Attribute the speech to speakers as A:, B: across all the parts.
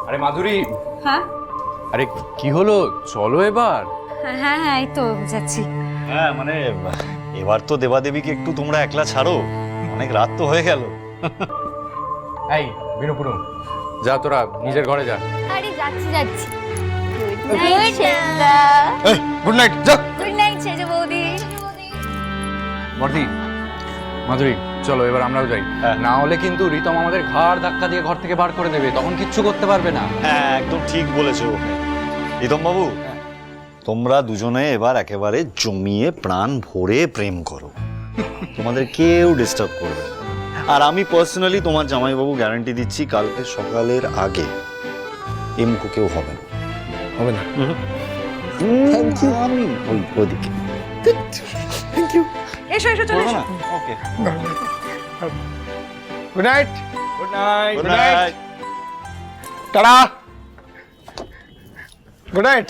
A: আরে মাধুরী,
B: হ্যাঁ
A: আরে কি হলো, চলো এবার।
B: হ্যাঁ হ্যাঁ এই তো যাচ্ছি।
C: হ্যাঁ মানে এবার তো দেবাদেবীকে একটু তোমরা একলা ছাড়ো, অনেক রাত তো হয়ে গেল।
A: এই বিনুপুরু, যা তোরা নিজের ঘরে যা।
B: আরে যাচ্ছি যাচ্ছি। গুড নাইট সেজা।
A: গুড নাইট, যা।
B: গুড নাইট সেজা বৌদি।
A: বর্দি, মাধুরী চলো এবার আমরাও যাই, না হলে কিন্তু রিতম আমাদের ঘাড় ধাক্কা দিয়ে ঘর থেকে বার করে দেবে, তখন কিচ্ছু করতে পারবে না।
C: হ্যাঁ একদম ঠিক বলেছো রিতম বাবু, তোমরা দুজনে এবার একেবারে জমিয়ে প্রাণ ভরে প্রেম করো, তোমাদের কেউ ডিস্টার্ব করবে না। আর আমি পার্সোনালি তোমার জামাইবাবু গ্যারান্টি দিচ্ছি কালকে সকালের আগে এমকো কেউ হবে না।
A: হবে না?
C: Thank you. আমি ওদিকে
D: থ্যাংক ইউ।
B: এসো এসো চলে এসো।
C: Okay
D: good night.
A: Good night.
C: Good night.
D: Tata. Good night.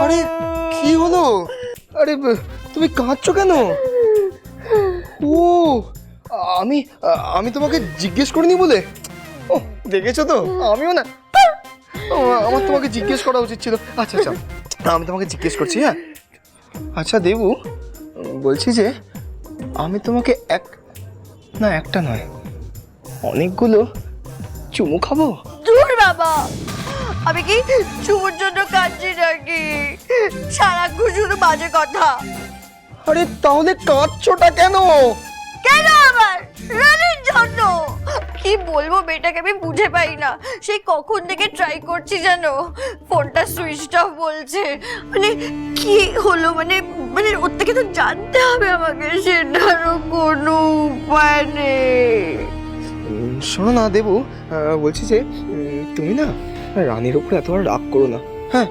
D: আরে কি হলো? আরে তুমি কাঁদছো কেন? ও আমি আমি তোমাকে জিজ্ঞেস করিনি বলে? ও দেখেছো তো, আমিও না। আমার তোমাকে জিজ্ঞেস করা উচিত ছিল। আচ্ছা আচ্ছা, আমি তোমাকে জিজ্ঞেস করছি। হ্যাঁ আচ্ছা দেবু, বলছি যে আমি তোমাকে একটা নয় অনেকগুলো চুমু খাবো।
E: দূর বাবা, আমি কি চুমুর জন্য কাঁদছি নাকি? সারাক্ষণ শুধু বাজে কথা।
D: আরে তাহলে কাঁদছোটা কেন?
E: কেন আবার? রানীর জন্য। কি বলবো মেয়েটাকে আমি বুঝে পাই না, সেই কখন থেকে ট্রাই করছি জানো, ফোনটা সুইচ অফ বলছে। মানে কি হলো, মানে মানে ওর থেকে তো জানতে হবে আমাকে, সেটারও কোনো উপায় নেই।
D: শোনো না দেবু, বলছি যে তুমি না রানীর উপরে এতবার রাগ করো না। হ্যাঁ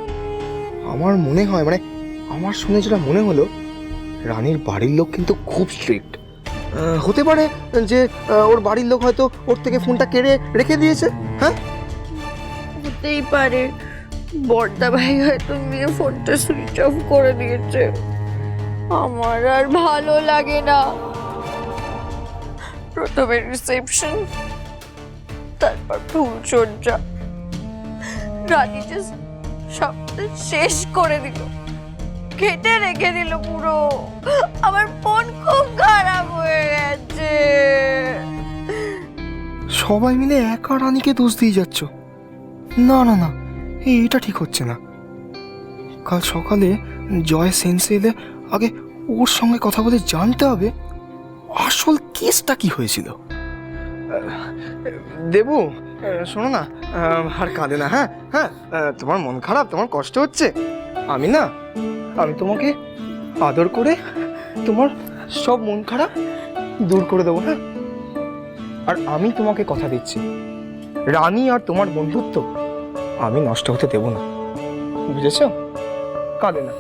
D: আমার মনে হয়, মানে আমার শুনে যেটা মনে হলো, রানীর বাড়ির লোক কিন্তু খুব স্ট্রিক্ট। হতে পারে যে ওর বাড়ির লোক হয়তো ওর থেকে ফোনটা কেড়ে রেখে দিয়েছে। হ্যাঁ
E: হতেই পারে, বড়দা ভাই হয়তো নিয়ে ফোনটা সুইচ অফ করে দিয়েছে। আমার আর ভালো লাগে না। প্রথমে রিসেপশন, তারপর ফুলসজ্জা, রানী যে সবটা শেষ করে দিল, কেটে রেখে দিল পুরো। আমার মন খুব খারাপ হয়ে গেছে।
D: সবাই মিলে একা রানীকে দোষ দিয়ে যাচ্ছ। না না না, এটা ঠিক হচ্ছে না। কাল সকালে জয় সেন্সে এলে আগে ওর সঙ্গে কথা বলে জানতে হবে আসল কেসটা কি হয়েছিল। দেবু শোনো না, আর কাঁদে না। হ্যাঁ হ্যাঁ, তোমার মন খারাপ, তোমার কষ্ট হচ্ছে। আমি তোমাকে আদর করে তোমার সব মন খারাপ দূর করে দেবো। হ্যাঁ, আর আমি তোমাকে কথা দিচ্ছি, রানী আর তোমার বন্ধুত্ব আমি নষ্ট হতে দেব না, বুঝেছো? কাঁদে না।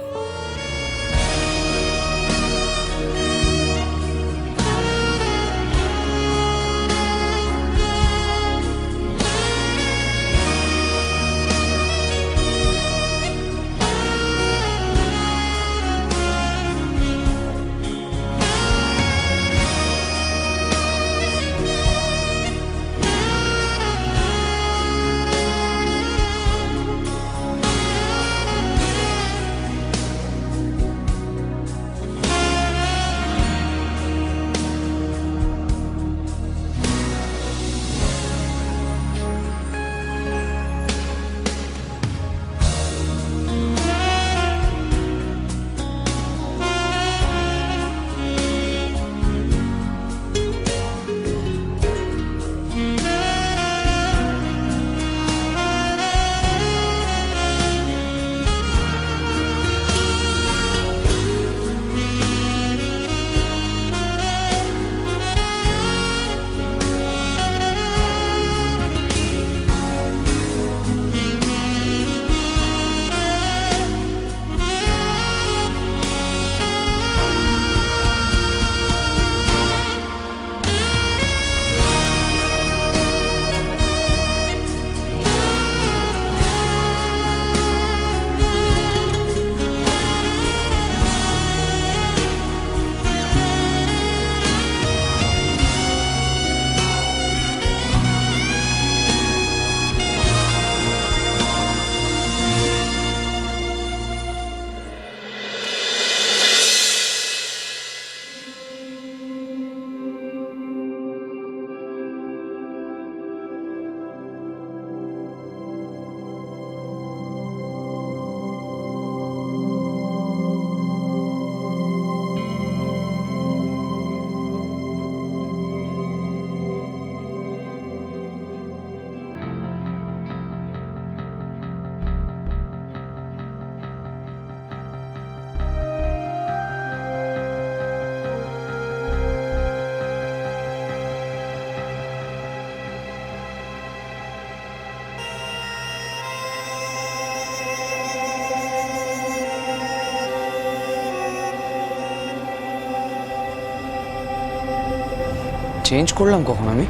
A: চেঞ্জ করলাম কখন আমি?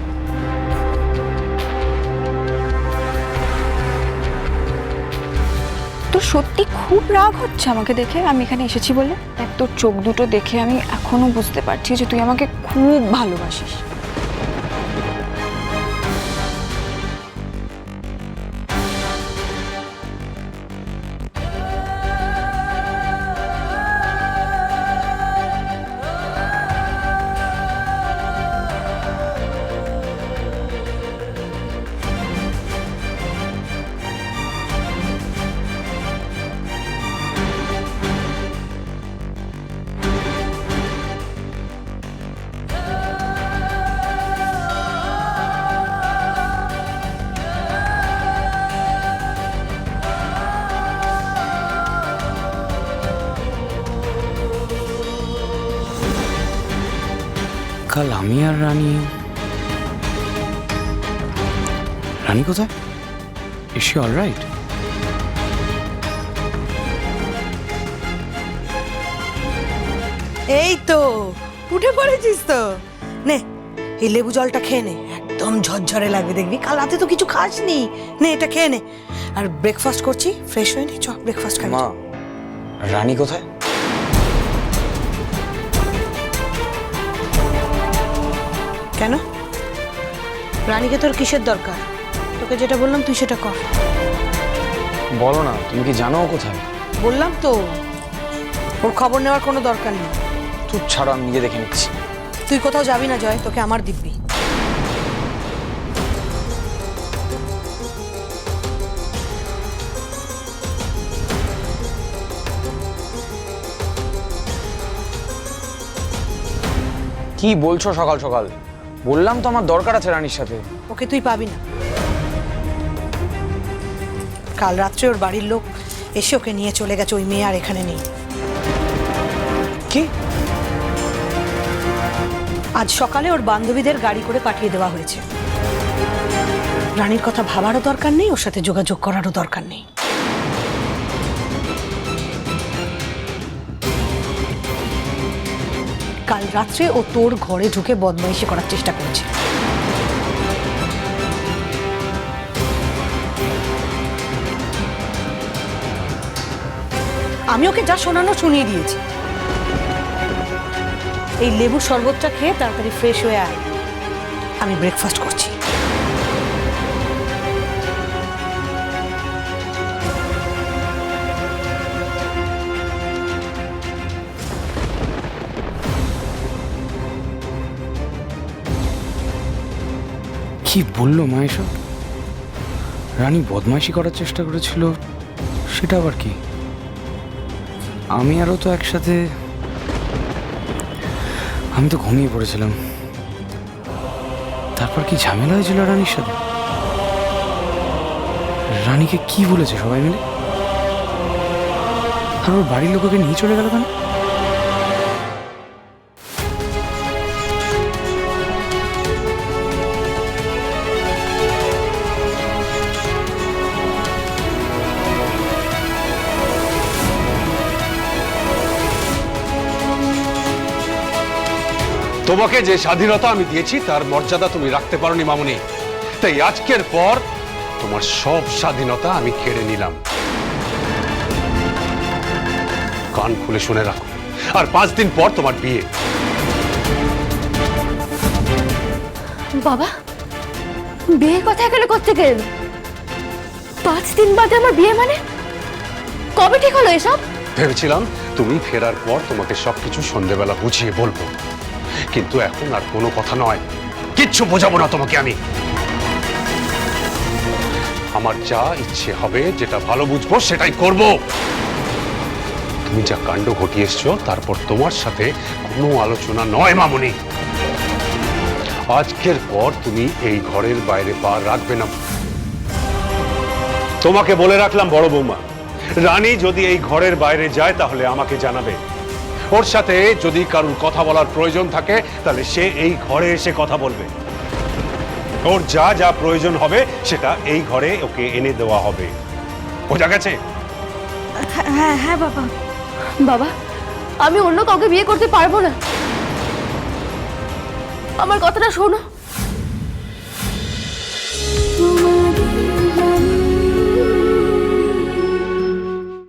F: তোর সত্যি খুব রাগ হচ্ছে আমাকে দেখে আমি এখানে এসেছি বলে? দেখ তোর চোখ দুটো দেখে আমি এখনো বুঝতে পারছি যে তুই আমাকে খুব ভালোবাসিস।
A: কাল আমি আর রানী কোথায়? Is she alright?
G: এই তো উঠে পড়েছিস তো, নে এই লেবু জলটা খেয়ে নে, একদম ঝরঝরে লাগবে দেখবি। কাল রাতে তো কিছু খাসনি, নে এটা খেয়ে নে। আর ব্রেকফাস্ট করছি, ফ্রেশ হয়ে নে, চ ব্রেকফাস্ট খাই।
A: মা, রানী কোথায়?
G: কেন? রানীকে তোর কিসের দরকার? তোকে যেটা বললাম তুই সেটা কর।
A: বলো না, তুমি কি জানো ও কোথায়?
G: বললাম তো, ওর খবর নেওয়ার কোনো দরকার নেই।
A: তুই ছাড়ো, আমি নিজে দেখে নিচ্ছি।
G: তুই কোথাও যাবি না জয়, তোকে আমার দিব্যি।
A: কি বলছো সকাল সকাল? বললাম তো আমার দরকার আছে রানীর সাথে।
G: ওকে তুই পাবি না। কাল রাত্রে ওর বাড়ির লোক এসে ওকে নিয়ে চলে গেছে, ওই মেয়ে আর এখানে নেই।
A: কি?
G: আজ সকালে ওর বান্ধবীদের গাড়ি করে পাঠিয়ে দেওয়া হয়েছে। রানীর কথা ভাবারও দরকার নেই, ওর সাথে যোগাযোগ করারও দরকার নেই। কাল রাত্রে ও তোর ঘরে ঢুকে বদমাইশি করার চেষ্টা করেছে। আমি ওকে যা শোনানো শুনিয়ে দিয়েছি। এই লেবু শরবতটা খেয়ে তাড়াতাড়ি ফ্রেশ হয়ে আয়, আমি ব্রেকফাস্ট করছি।
A: কি বললো মা এসব? রানী বদমাইশি করার চেষ্টা করেছিল, সেটা আবার কি? আমি আরও তো একসাথে, আমি তো ঘুমিয়ে পড়েছিলাম। তারপর কি ঝামেলা হয়েছিল রানীর সাথে? রানীকে কি বলেছে সবাই মিলে? আর ওর বাড়ির লোককে নিয়ে চলে গেল কেন?
H: তোমাকে যে স্বাধীনতা আমি দিয়েছি তার মর্যাদা তুমি রাখতে পারোনি মামুনি, তাই আজকের পর তোমার সব স্বাধীনতা আমি কেড়ে নিলাম। কান খুলে শুনে রাখো, আর 5 দিন পর তোমার বিয়ে।
B: বাবা, বিয়ে কথা এখানে করতে গেল? 5 দিন বাদে আমার বিয়ে মানে? কবে ঠিক হলো এসব?
H: ভেবেছিলাম তুমি ফেরার পর তোমাকে সবকিছু সন্ধ্যেবেলা বুঝিয়ে বলবো, কিন্তু এখন আর কোনো কথা নয়, কিচ্ছু বোঝাবো না তোমাকে আমি। আমার যা ইচ্ছে হবে, যেটা ভালো বুঝবো সেটাই করব। তুমি যা কাণ্ড ঘটিয়ে এসছো তারপর তোমার সাথে কোনো আলোচনা নয় মামুনি। আজকের পর তুমি এই ঘরের বাইরে পা রাখবে না। তোমাকে বলে রাখলাম বড় বৌমা, রানী যদি এই ঘরের বাইরে যায় তাহলে আমাকে জানাবে। ওর সাথে যদি কারোর কথা বলার প্রয়োজন থাকে তাহলে সে এই ঘরে এসে কথা বলবে। ওর যা যা প্রয়োজন হবে সেটা এই ঘরে ওকে এনে দেওয়া হবে। বোঝা গেছে?
B: হ্যাঁ হ্যাঁ বাবা। বাবা, আমি অন্য কাউকে বিয়ে করতে পারবো না। আমার কথাটা শোনো।